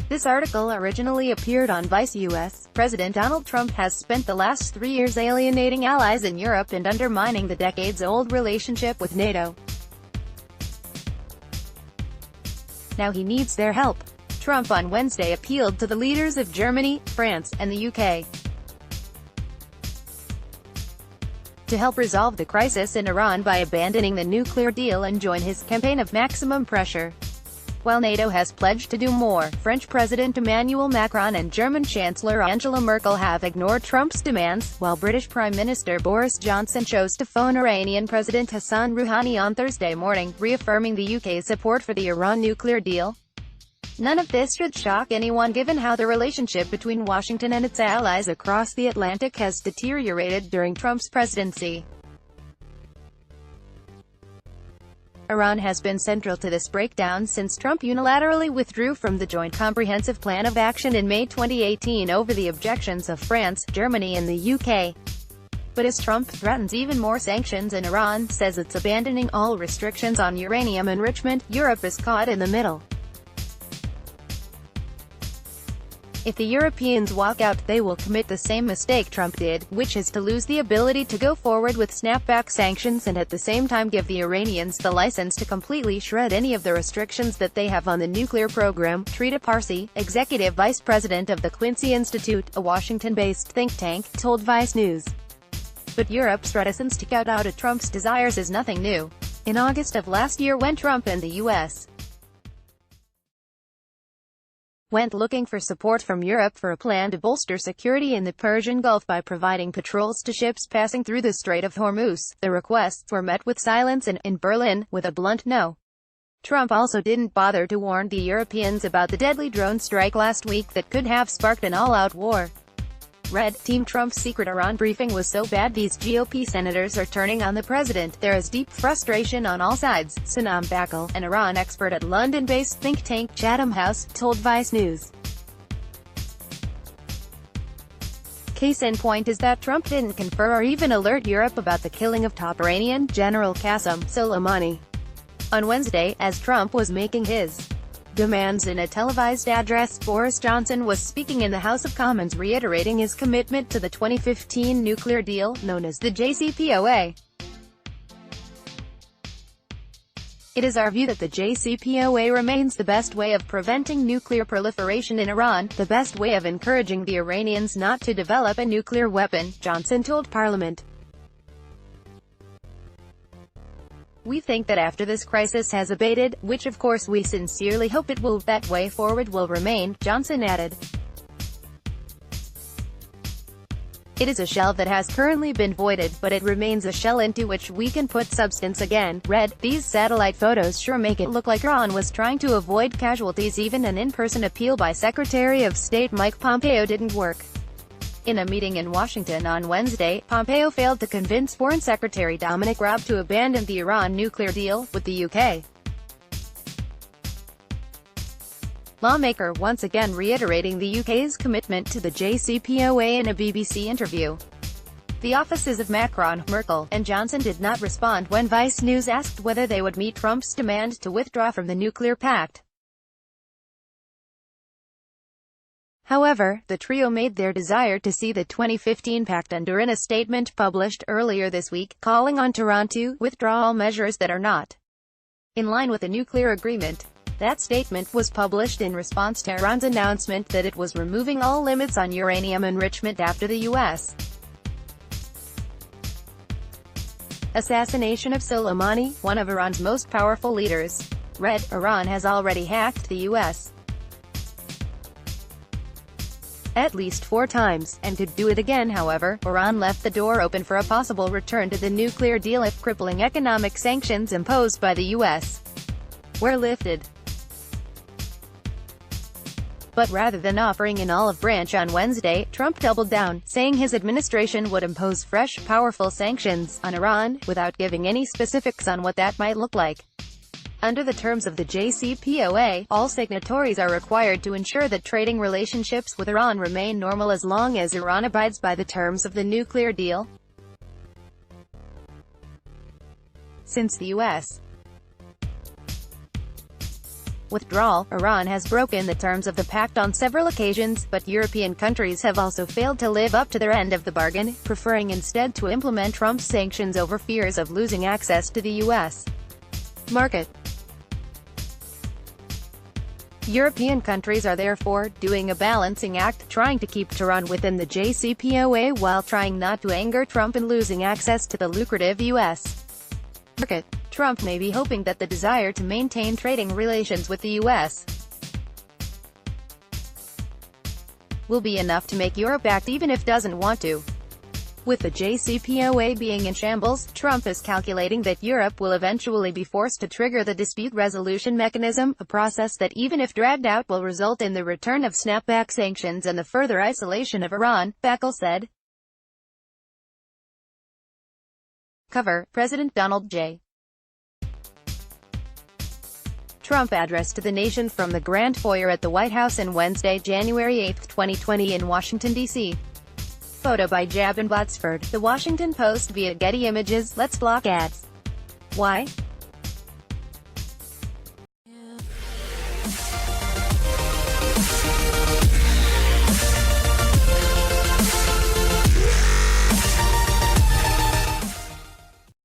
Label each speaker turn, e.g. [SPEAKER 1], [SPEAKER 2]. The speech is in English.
[SPEAKER 1] This article originally appeared on VICE US. President Donald Trump has spent the last 3 years alienating allies in Europe and undermining the decades-old relationship with NATO. Now he needs their help. Trump on Wednesday appealed to the leaders of Germany, France, and the UK to help resolve the crisis in Iran by abandoning the nuclear deal and join his campaign of maximum pressure. While NATO has pledged to do more, French President Emmanuel Macron and German Chancellor Angela Merkel have ignored Trump's demands, while British Prime Minister Boris Johnson chose to phone Iranian President Hassan Rouhani on Thursday morning, reaffirming the UK's support for the Iran nuclear deal. None of this should shock anyone given how the relationship between Washington and its allies across the Atlantic has deteriorated during Trump's presidency. Iran has been central to this breakdown since Trump unilaterally withdrew from the Joint Comprehensive Plan of Action in May 2018 over the objections of France, Germany and the UK. But as Trump threatens even more sanctions and Iran says it's abandoning all restrictions on uranium enrichment, Europe is caught in the middle. If the Europeans walk out, they will commit the same mistake Trump did, which is to lose the ability to go forward with snapback sanctions and at the same time give the Iranians the license to completely shred any of the restrictions that they have on the nuclear program. Trita Parsi, executive vice president of the Quincy Institute, a Washington-based think tank, told Vice News. But Europe's reticence to cut out Trump's desires is nothing new. In August of last year, when Trump and the U.S. went looking for support from Europe for a plan to bolster security in the Persian Gulf by providing patrols to ships passing through the Strait of Hormuz, the requests were met with silence and, in Berlin, with a blunt no. Trump also didn't bother to warn the Europeans about the deadly drone strike last week that could have sparked an all-out war. Red Team Trump's secret Iran briefing was so bad these GOP senators are turning on the president. There is deep frustration on all sides, Sanam Bakal, an Iran expert at London-based think tank Chatham House, told Vice News. Case in point is that Trump didn't confer or even alert Europe about the killing of top Iranian General Qasem Soleimani on Wednesday, as Trump was making his demands in a televised address. Boris Johnson was speaking in the House of Commons reiterating his commitment to the 2015 nuclear deal, known as the JCPOA. It is our view that the JCPOA remains the best way of preventing nuclear proliferation in Iran, the best way of encouraging the Iranians not to develop a nuclear weapon, Johnson told Parliament. We think that after this crisis has abated, which of course we sincerely hope it will, that way forward will remain, Johnson added. It is a shell that has currently been voided, but it remains a shell into which we can put substance again. Red, these satellite photos sure make it look like Iran was trying to avoid casualties. Even an in-person appeal by Secretary of State Mike Pompeo didn't work. In a meeting in Washington on Wednesday, Pompeo failed to convince Foreign Secretary Dominic Raab to abandon the Iran nuclear deal with the UK. Lawmaker once again reiterating the UK's commitment to the JCPOA in a BBC interview. The offices of Macron, Merkel, and Johnson did not respond when Vice News asked whether they would meet Trump's demand to withdraw from the nuclear pact. However, the trio made their desire to see the 2015 pact under in a statement published earlier this week, calling on Tehran to withdraw all measures that are not in line with the nuclear agreement. That statement was published in response to Iran's announcement that it was removing all limits on uranium enrichment after the U.S. assassination of Soleimani, one of Iran's most powerful leaders. Red, Iran has already hacked the U.S. at least 4 times, and could do it again. However, Iran left the door open for a possible return to the nuclear deal if crippling economic sanctions imposed by the U.S. were lifted. But rather than offering an olive branch on Wednesday, Trump doubled down, saying his administration would impose fresh, powerful sanctions on Iran, without giving any specifics on what that might look like. Under the terms of the JCPOA, all signatories are required to ensure that trading relationships with Iran remain normal as long as Iran abides by the terms of the nuclear deal. Since the U.S. withdrawal. Iran has broken the terms of the pact on several occasions, but European countries have also failed to live up to their end of the bargain, preferring instead to implement Trump's sanctions over fears of losing access to the U.S. market. European countries are therefore doing a balancing act, trying to keep Tehran within the JCPOA while trying not to anger Trump and losing access to the lucrative U.S. market. Trump may be hoping that the desire to maintain trading relations with the U.S. will be enough to make Europe act even if doesn't want to. With the JCPOA being in shambles, Trump is calculating that Europe will eventually be forced to trigger the dispute resolution mechanism, a process that even if dragged out will result in the return of snapback sanctions and the further isolation of Iran, Bakel said. Cover: President Donald J. Trump address to the nation from the Grand Foyer at the White House on Wednesday, January 8, 2020 in Washington, D.C. Photo by Jabin Botsford, The Washington Post via Getty Images. Let's block ads. Why?